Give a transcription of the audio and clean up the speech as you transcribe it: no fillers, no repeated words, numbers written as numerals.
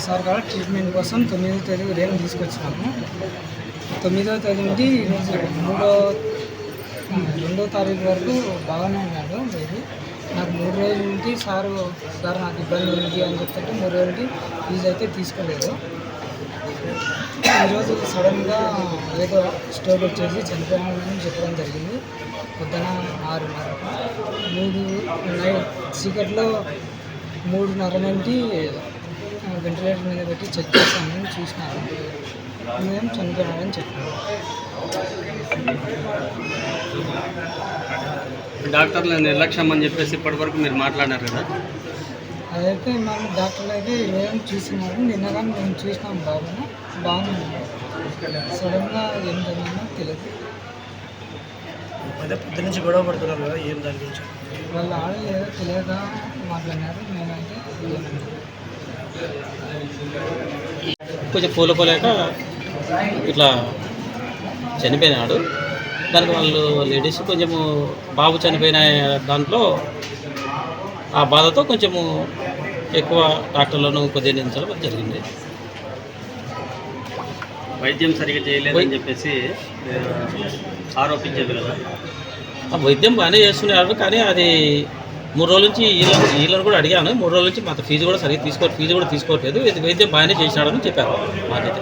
Sir కూడా treatment కోసం 9వ తేదీ ఉదయం తీసుకొచ్చినాము. 9వ తేదీ నుండి ఈరోజు 2వ తారీఖు వరకు బాగానే ఉన్నాడు బేబీ. నాకు 3 రోజుల నుండి సార్ నాకు ఇబ్బంది ఉంది అని చెప్తుంటే 3 రోజుల నుండి ఫీజు అయితే తీసుకోలేదు. ఈరోజు సడన్గా ఏదో స్ట్రోక్ వచ్చేసి చనిపోయాడని చెప్పడం జరిగింది. పొద్దున 6:30 చీకట్లో 3:30 నుండి వెంటిలేటర్ మీద పెట్టి చెక్ చేస్తామని చూసినారు. మేము చనిపోయాడని చెప్పాము. డాక్టర్ల నిర్లక్ష్యం అని చెప్పేసి ఇప్పటివరకు మీరు మాట్లాడారు కదా, అదైతే మేము డాక్టర్లు అయితే 20 చూసినారు. నిన్న కానీ మేము చూసినాం బాగానే ఉన్నాం. సడన్గా ఏం జరిగిందో తెలియదు. పొద్దు నుంచి గొడవ పడుతున్నారు కదా, ఏం దాని గురించి? వాళ్ళు ఆడలేదో తెలియక మాట్లాడినారు. మేమైతే కొంచెం కోలుకోలేక ఇట్లా చనిపోయినాడు. దానికి వాళ్ళు లేడీస్ కొంచెము బాబు చనిపోయిన దాంట్లో ఆ బాధతో కొంచెము ఎక్కువ డాక్టర్లను కొద్దిగా నిందించడం జరిగింది. వైద్యం సరిగ్గా చేయలేదని చెప్పేసి ఆరోపించారు కదా. ఆ వైద్యం బాగానే చేస్తున్నారు, కానీ అది 3 రోజుల నుంచి వీళ్ళని కూడా అడిగాను. 3 రోజుల నుంచి మాకు ఫీజు కూడా సరిగ్గా ఫీజు కూడా తీసుకోవట్లేదు. ఇది వైద్యం బాగానే చేసినాడని చెప్పారు మాకైతే.